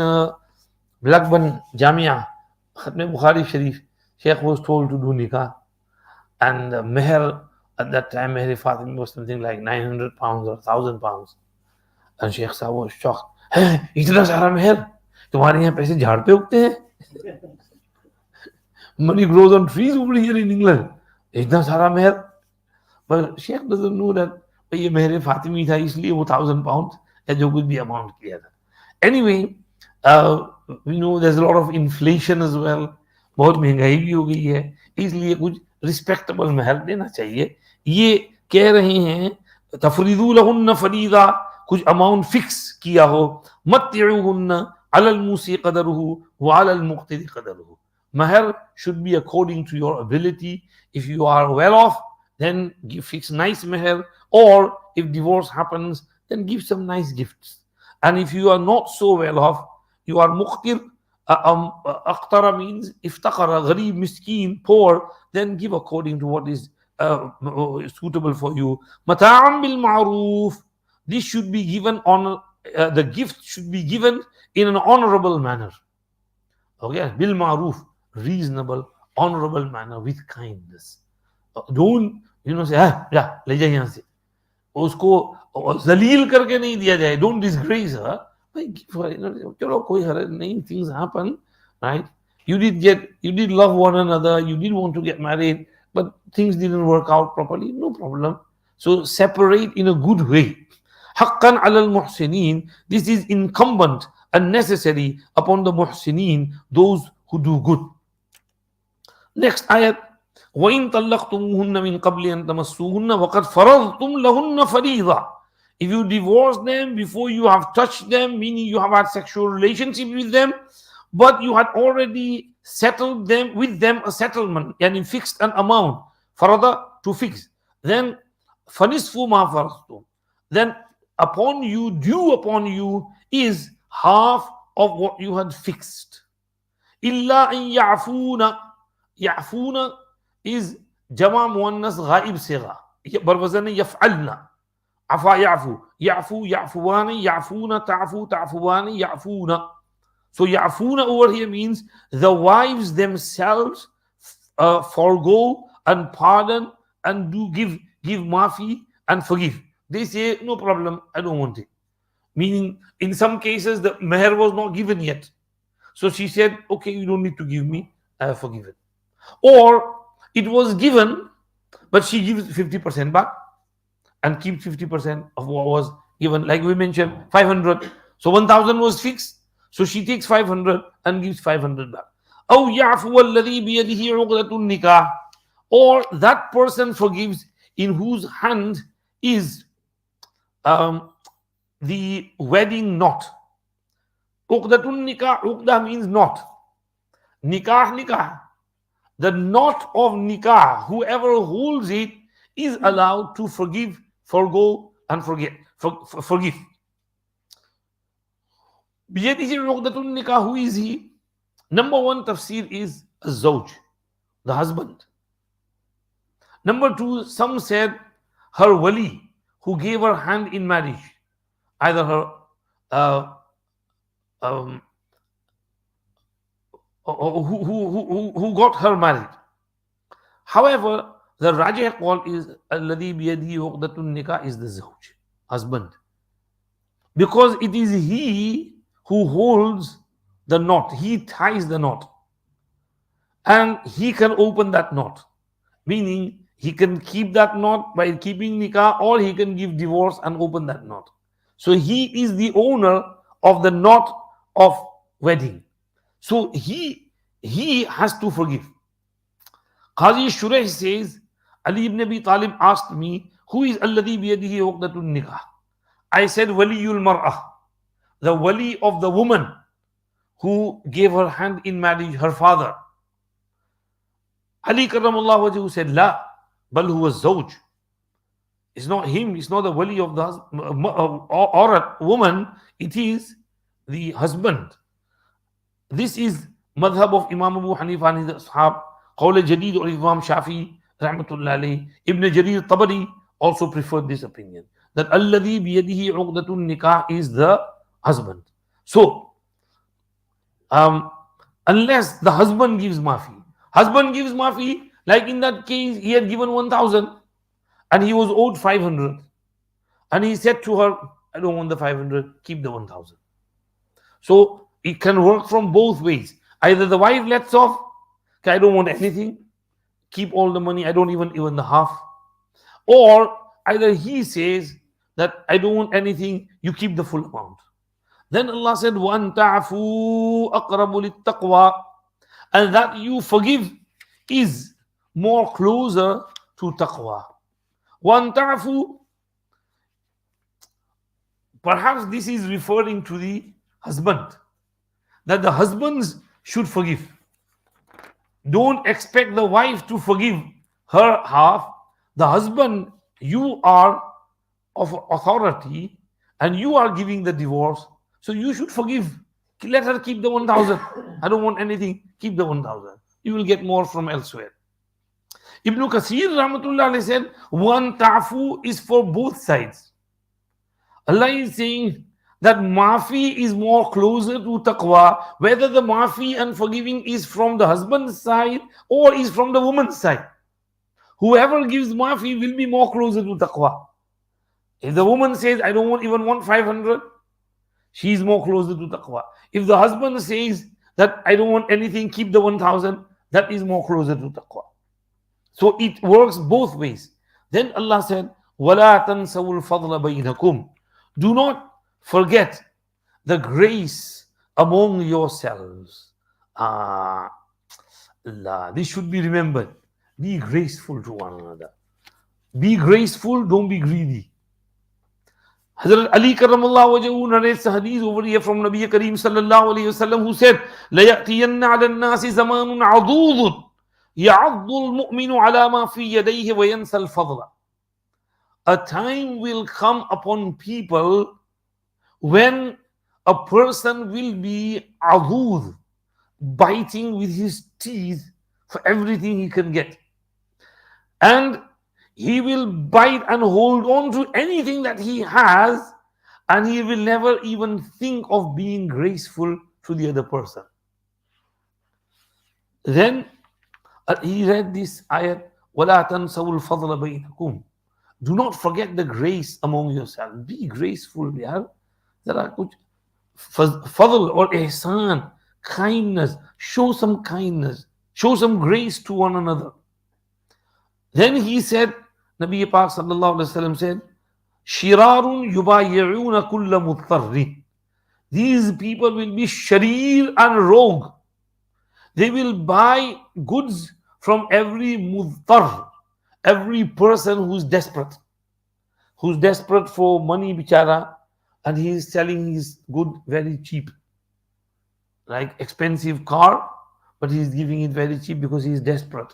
Blackburn Jamia, Khatme Bukhari Sharif, Sheikh was told to do nikah. And Meher, at that time, Meher Fatimi was something like 900 pounds or 1,000 pounds. And Sheikh Sahab was shocked. Hey, इतना सारा मेहर, तुम्हारे यहाँ पैसे झाड़ पे उगते हैं? Money grows on trees over here in England. इतना सारा मेहर. But Sheikh doesn't know that ये मेहर फातिमी था, इसलिए वो 1,000 pounds या जो कुछ भी अमाउंट किया था. Anyway, you know there's a lot of inflation as well. बहुत महंगाई भी हो गई है, इसलिए कुछ रिस्पेक्टेबल मेहर देना चाहिए. ये कह रहे हैं तफरीदू लहुन्ना फरीदा, कुछ अमाउंट फिक्स किया हो. मत्तिउहुन्ना अलल मूसी क़दरुहु व अलल मुक़्तिरी क़दरुहु. Mahr should be according to your ability. If you are well off, then fix nice mahr, or if divorce happens, then give some nice gifts. And if you are not so well off, you are muqtir, aqtara means iftaqara, gharib, miskin, poor, then give according to what is suitable for you. Mata'am bil ma'roof. This should be given on, the gift should be given in an honorable manner. Okay, bil ma'roof, reasonable, honorable manner, with kindness. Don't, say, yeah, ले जाए यहाँ से. उसको जलील करके नहीं दिया जाए. Don't disgrace her. चलो कोई हरज नहीं, things happen, right? You did love one another, you did want to get married, but things didn't work out properly, no problem. So separate in a good way. حقا على المحسنين. This is incumbent and necessary upon the muhsinin, those who do good. Next ayat, وَإِن طَلَّقْتُمُوهُنَّ مِن قَبْلِ أَن تَمَسُّوهُنَّ وَقَدْ فَرَضْتُمْ لَهُنَّ فَرِيضَةً. If you divorce them before you have touched them, meaning you have had sexual relationship with them, but you had already settled them with them a settlement, and fixed an amount, farada, to fix, then فَنِصْفُ مَا فَرَضْتُمْ, then upon you, due upon you, is half of what you had fixed. إِلَّا أَن يَعْفُونَ. Ya'funa is जमा मुअन्नस गाइब सेगा बरवजन यफअलना afa yafu yafu yafuani yafuna tafu tafuani yafuna. So yafuna over here means the wives themselves forgo and pardon and do give mafi and forgive. They say no problem, I don't want it. Meaning in some cases the meher was not given yet, so she said okay, you don't need to give me, I have forgiven. Or it was given but she gives 50% back and keep 50% of what was given. Like we mentioned, 500. So 1000 was fixed. So she takes 500 and gives 500 back. أو يعفو الذي بيده عقدة النكاح. Or that person forgives in whose hand is the wedding knot. Uqdatun nikah, uqdah means knot. Nikah, nikah. The knot of nikah, whoever holds it is allowed to forgive, forgo, and forget. Forgive. Biyadihi uqdatun nikah, who is he? Number one tafsir is a zawj, the husband. Number two, some said her wali, who gave her hand in marriage, either her who got her married. However, the rajih call is alladhi biyadihi uqdatun nikah is the zawj, husband, because it is he who holds the knot, he ties the knot, and he can open that knot, meaning he can keep that knot by keeping nikah, or he can give divorce and open that knot. So he is the owner of the knot of wedding. So he has to forgive. Qazi Shuraih says, Ali ibn Abi Talib asked me, who is alladhi biyadihi uqdatun nikah? I said, waliyul mar'ah, the wali of the woman who gave her hand in marriage, her father. Ali karramallahu wajhu said, la, bal huwa zawj. It's not him, it's not the wali of the or a woman, it is the husband. This is madhab of Imam Abu Hanifa and his ashab, qawl jadid or Imam Shafi rahmatullah alayhi. Ibn Jarir Tabari also preferred this opinion, that alladhi biyadihi uqdatun nikah is the husband. So unless the husband gives mafi, like in that case he had given 1000 and he was owed 500, and he said to her, I don't want the 500, keep the 1000. So it can work from both ways. Either the wife lets off, I don't want anything, keep all the money, I don't even the half. Or either he says that I don't want anything, you keep the full amount. Then Allah said, وَأَن تَعْفُوا أَقْرَبُ لِلتَّقْوَى, and that you forgive is more closer to taqwa. وَأَن تَعْفُوا, perhaps this is referring to the husband, that the husbands should forgive. Don't expect the wife to forgive her half. The husband, you are of authority and you are giving the divorce, so you should forgive. Let her keep the 1000. I don't want anything, keep the 1000. You will get more from elsewhere. Ibn Kathir rahmatullah alayhi said, one ta'fu is for both sides. Allah is saying that maafi is more closer to taqwa, whether the maafi and forgiving is from the husband's side or is from the woman's side. Whoever gives maafi will be more closer to taqwa. If the woman says, I don't even want 500, she is more closer to taqwa. If the husband says that I don't want anything, keep the 1000, that is more closer to taqwa. So it works both ways. Then Allah said, وَلَا تَنْسَوُا الْفَضْلَ بَيْنَكُمْ, do not forget the grace among yourselves. Allah, this should be remembered. Be graceful to one another. Be graceful, don't be greedy. Hazrat Ali karramallahu wajhahu narrates a hadith over here from Nabi Kareem sallallahu alayhi wasallam, who said, لَيَأْتِيَنَّ عَلَى النَّاسِ زَمَانٌ عَضُوضٌ يَعَضُّ الْمُؤْمِنُ عَلَى مَا فِي يَدَيْهِ وَيَنْسَى الْفَضْلَ. A time will come upon people when a person will be adud, biting with his teeth for everything he can get. and he will bite and hold on to anything that he has, and he will never even think of being graceful to the other person. Then he read this ayat, وَلَا تَنْسَوُا الْفَضْلَ بَيْنَكُمْ. Do not forget the grace among yourselves. Be graceful, yaar. Zara kuch fadl or ihsan, kindness. Show some kindness. Show some grace to one another. Then he said, Nabi Pak sallallahu alaihi wasallam said, Shirarun yubayi'una kulla muttarrin. These people will be sharir and rogue. They will buy goods from every muttar, every person who's desperate for money, bichara, and he is selling his good very cheap, like expensive car, but he is giving it very cheap because he is desperate.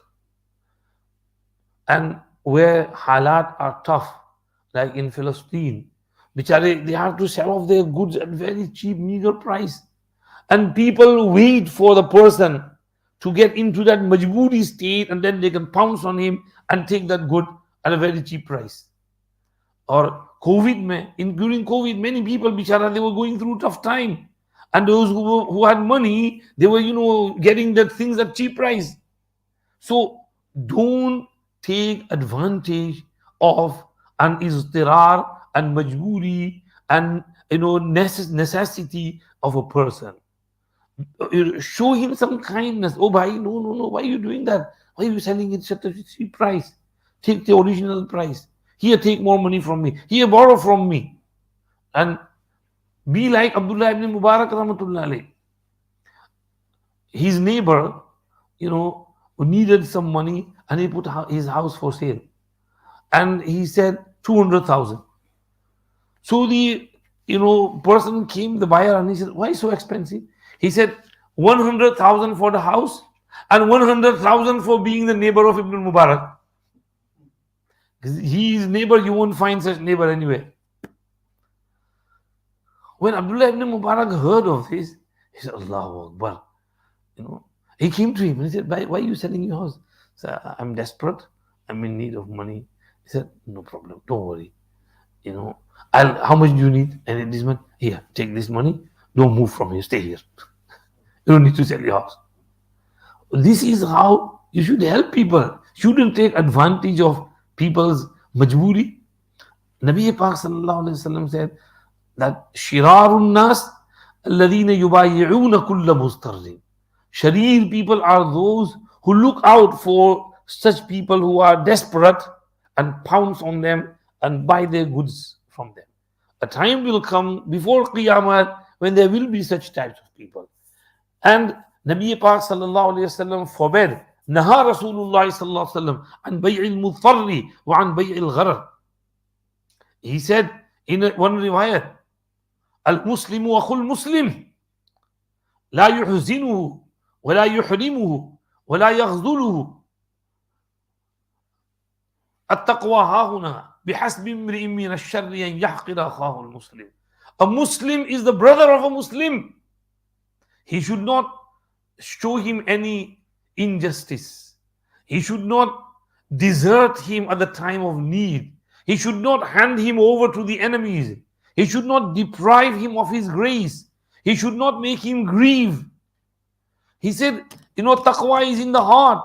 And where halat are tough, like in Palestine, bichare, they have to sell off their goods at very cheap, meager price. And people wait for the person to get into that majboori state, and then they can pounce on him and take that good at a very cheap price. Or COVID, during COVID, many people, bichara, they were going through tough time. And those who had money, they were, getting the things at cheap price. So don't take advantage of an iztirar and majboori and necessity of a person. Show him some kindness. Oh, bhai, no, why are you doing that? Why are you selling it at a cheap price? Take the original price. Here, take more money from me. Here, borrow from me. And be like Abdullah ibn Mubarak rahmatullah alayh. His neighbor, who needed some money, and he put his house for sale. And he said 200,000. So the person came, the buyer, and he said, why so expensive? He said 100,000 for the house and 100,000 for being the neighbor of Ibn Mubarak. Because he is neighbor, you won't find such neighbor anywhere. When Abdullah ibn Mubarak heard of this, he said, Allahu Akbar. He came to him and he said, why are you selling your house? He said, I'm desperate. I'm in need of money. He said, no problem. Don't worry. How much do you need? And this money, here, take this money. Don't move from here. Stay here. You don't need to sell your house. This is how you should help people. Shouldn't take advantage of people's majboori. Nabi Pak sallallahu alaihi wasallam said that shirarun nas alladhina yubayi'una kulla mustarrin. Sharir people are those who look out for such people who are desperate and pounce on them and buy their goods from them. A time will come before Qiyamah when there will be such types of people. And Nabi Pak sallallahu alayhi wasallam forbade, Naha Rasulullah sallallahu alayhi wasallam an bay'il muttarri wa an bay'il gharar. He said in one riwayat, Al-Muslimu akhul Muslim, la yuhzinuhu, wa la yuhrimuhu, wa la yaghzuluhu. At-taqwa hahuna, bihasbi imri'in min ash-sharri an yahqira akhahu al-Muslim. A Muslim is the brother of a Muslim. He should not show him any injustice. He should not desert him at the time of need. He should not hand him over to the enemies. He should not deprive him of his grace. He should not make him grieve. He said, taqwa is in the heart.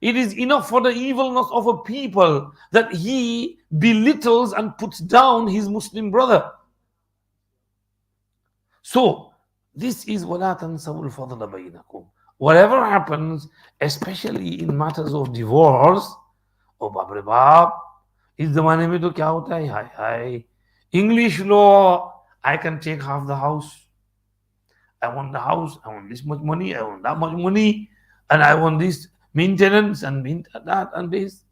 It is enough for the evilness of a people that he belittles and puts down his Muslim brother. So, this is وَلَا تَنْسَوُا الْفَضْلَ بَيْنَكُمْ. Whatever happens, especially in matters of divorce, oh babre baap, is zamane mein to kya hota hai? Hi. English law, I can take half the house. I want the house, I want this much money, I want that much money, and I want this maintenance and that and this.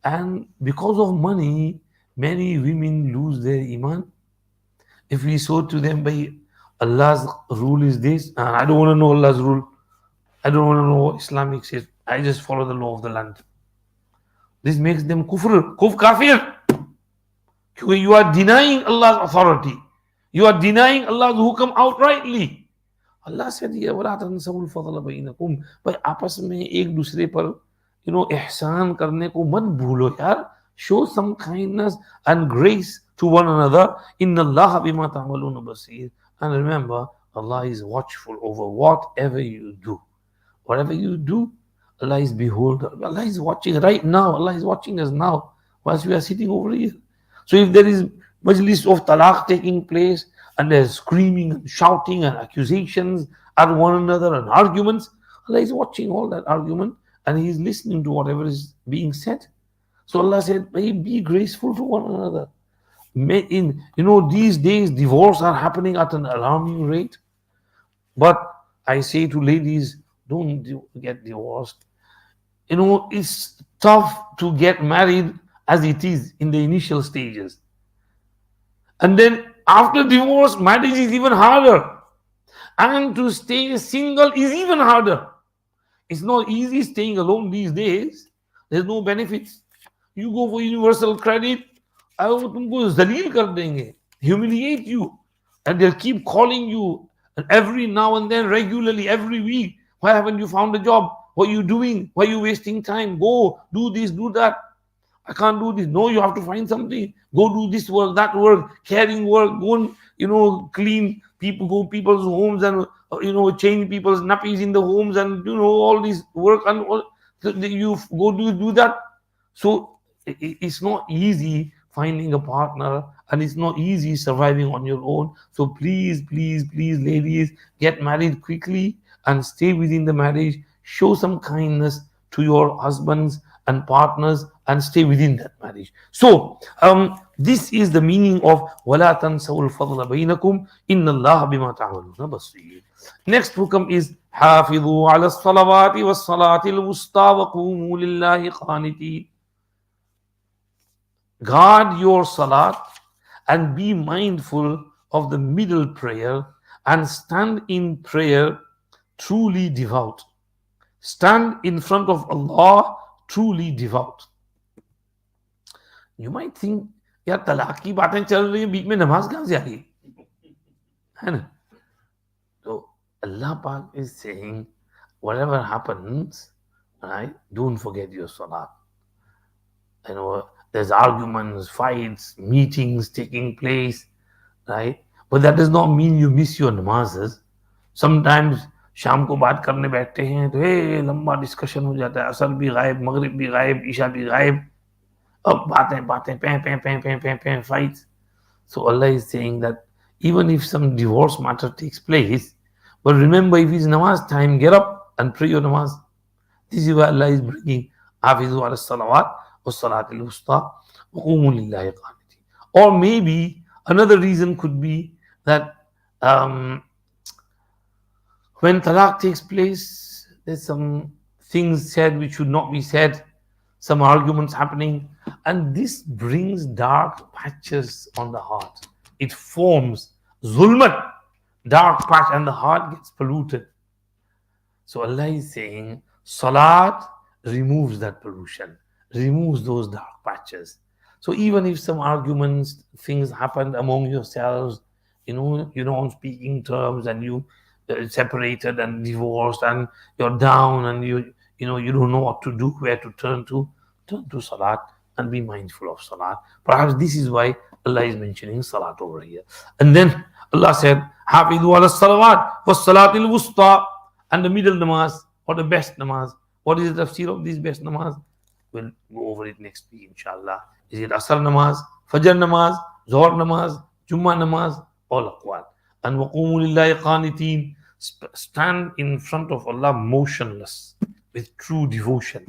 And because of money, many women lose their iman. If we show to them by Allah's rule is this, and I don't want to know Allah's rule. I don't want to know what Islamic says. I just follow the law of the land. This makes them kafir. You are denying Allah's authority. You are denying Allah's hukam outrightly. Allah said, "Ya wala tansawul fadla bainakum." By apas mein ek dusre par, ihsan karne ko mat bhulo yaar. Show some kindness and grace to one another. Inna Allah bima ta'maluna basir. And remember, Allah is watchful over whatever you do. Whatever you do, Allah is beholder. Allah is watching right now. Allah is watching us now whilst we are sitting over here. So if there is majlis of talaq taking place and there's screaming and shouting and accusations at one another and arguments, Allah is watching all that argument and He is listening to whatever is being said. So Allah said, hey, be graceful to one another. These days divorce are happening at an alarming rate. But I say to ladies, don't get divorced. It's tough to get married as it is in the initial stages. And then after divorce, marriage is even harder. And to stay single is even harder. It's not easy staying alone these days. There's no benefits. You go for universal credit, वो तुमको जलील कर देंगे, humiliate you, and they'll keep calling you, and every now and then, regularly, every week. Why haven't you found a job? What are you doing? Why are you wasting time? Go do this, do that. I can't do this. No, you have to find something. Go do this work, that work, caring work. Go and clean people, go people's homes and change people's nappies in the homes and all this work and all. You go do that. So it's not easy finding a partner, and it's not easy surviving on your own. So please, ladies, get married quickly and stay within the marriage. Show some kindness to your husbands and partners and stay within that marriage. So this is the meaning of وَلَا تَنْسَوُا الْفَضْلَ بَيْنَكُمْ إِنَّ اللَّهَ بِمَا تَعْمَلُونَ بَصِيرٌ. Next hukam is حَافِظُوا عَلَى الصَّلَوَاتِ وَالصَّلَاةِ الْوُسْطَى وَقُومُوا لِلَّهِ قَانِتِينَ. Guard your salat and be mindful of the middle prayer and stand in prayer truly devout. Stand in front of Allah truly devout. You might think, यार तलाक की बातें चल रही हैं, बीच में नमाज कहाँ से आ गई, है ना? So Allah Pak is saying, whatever happens, right? Don't forget your salat. There's arguments, fights, meetings taking place, right? But that does not mean you miss your namazes. Sometimes शाम को बात करने बैठते हैं तो लंबा डिस्कशन हो जाता है, असर भी गायब, मगरिब भी गायब, ईशा भी गायब, अब बातें fights. So Allah is saying that even if some divorce matter takes place, but remember, if it's namaz time, get up and pray your namaz. This is why Allah is bringing حافظوا على الصلوات والصلاة الوسطى وقوموا لله قانتين. Or maybe another reason could be that when talaq takes place, there's some things said which should not be said, some arguments happening, and this brings dark patches on the heart. It forms zulmat, dark patch, and the heart gets polluted. So Allah is saying, salat removes that pollution, removes those dark patches. So even if some arguments, things happened among yourselves, you're not on speaking terms, and you separated and divorced, and you're down, and you don't know what to do, where to turn to salat and be mindful of salat. Perhaps this is why Allah is mentioning salat over here. And then Allah said, حافظوا على الصلوات والصلاة الوسطى, and the middle namaz, or the best namaz. What is the tafsir of this best namaz? We'll go over it next week, inshallah. Is it Asr namaz, Fajr namaz, Zohar namaz, Jummah namaz? All aqwal. And وَقُومُوا لِلَّهِ قَانِتِينَ, stand in front of Allah motionless with true devotion.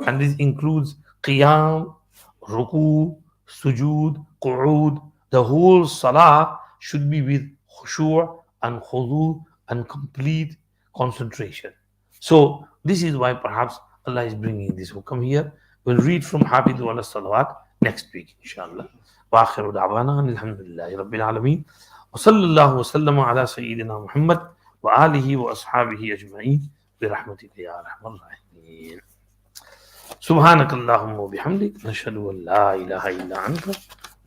And this includes qiyam, ruku, sujood, qu'ud. The whole salah should be with khushu' and khudu and complete concentration. So this is why perhaps Allah is bringing this hukam here. We'll read from Hafidhu ala salawat next week, inshallah. Wa akhiru da'wana alhamdulillahi rabbil alameen. Wa sallallahu wa sallama ala sayyidina Muhammad wa alihi wa ashabihi ajma'in bi rahmatika ya arhamar rahimin. سبحانك اللهم وبحمدك نشهد أن لا إله إلا أنت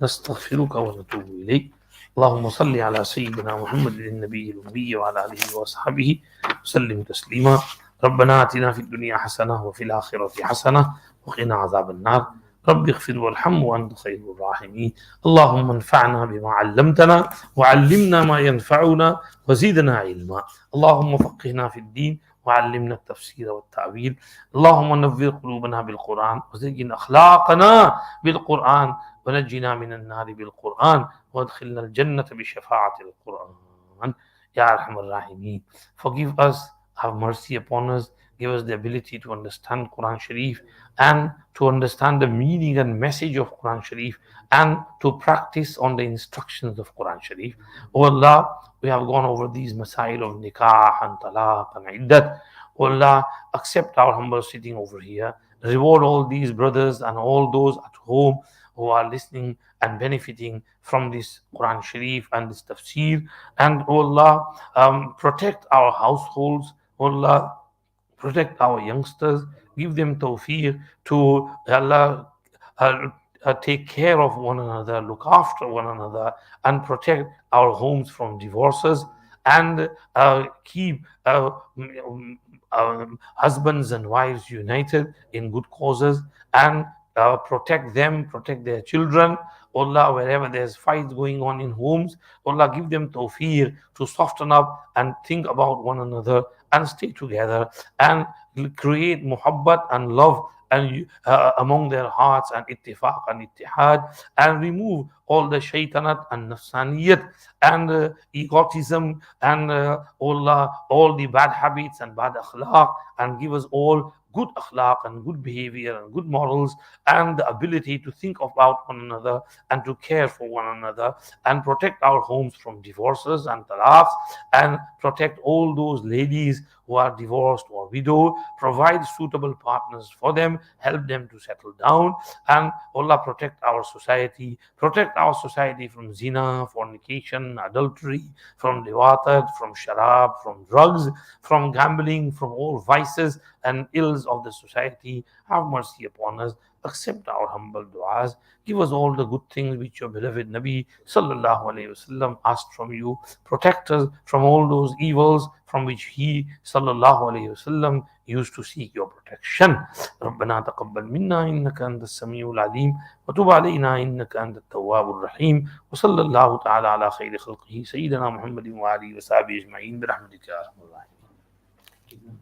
نستغفرك ونتوب إليك. اللهم صل على سيدنا محمد النبي الأمي وعلى آله وصحبه وسلم تسليما. ربنا آتنا في الدنيا حسنة وفي الآخرة حسنة وقنا عذاب النار. رب اغفر وارحم وأنت خير الراحمين. اللهم انفعنا بما علمتنا وعلمنا ما ينفعنا وزدنا علما. اللهم فقهنا في الدين وعلمنا التفسير والتأويل. اللهم نور قلوبنا بالقرآن وزين أخلاقنا بالقرآن ونجنا من النار بالقرآن وادخلنا الجنة بشفاعة القرآن يا أرحم الراحمين. Forgive us, have mercy upon us, give us the ability to understand Quran Sharif and to understand the meaning and message of Quran Sharif and to practice on the instructions of Quran Sharif. Oh Allah, we have gone over these Masaa'il of Nikah and Talaaq and Iddat. Oh Allah, accept our humble sitting over here. Reward all these brothers and all those at home who are listening and benefiting from this Quran Sharif and this tafsir. And oh Allah, protect our households. Oh Allah, protect our youngsters, give them tawfiq to Allah, uh, take care of one another, look after one another, and protect our homes from divorces, and keep husbands and wives united in good causes, and protect them, protect their children. Allah, wherever there's fights going on in homes, Allah, give them tawfiq to soften up and think about one another and stay together and create muhabbat and love and among their hearts and ittifaq and ittihad, and remove all the shaitanat and nafsaniyat and egotism and Allah, all the bad habits and bad akhlaq, and give us all good akhlaq and good behavior and good morals and the ability to think about one another and to care for one another, and protect our homes from divorces and talaqs, and protect all those ladies who are divorced or widowed, provide suitable partners for them, help them to settle down, and Allah, protect our society from zina, fornication, adultery, from liwatat, from sharab, from drugs, from gambling, from all vices and ills of the society. Have mercy upon us. Accept our humble du'as. Give us all the good things which your beloved Nabi sallallahu alayhi wasallam asked from you. Protect us from all those evils from which he sallallahu alayhi wasallam used to seek your protection. ربنا تقبل منا إنك أنت السميع العليم وتب علينا إنك أنت التواب الرحيم وصلى الله تعالى على خير خلقه سيدنا محمد وآله وصحبه أجمعين برحمتك يا أرحم الراحمين.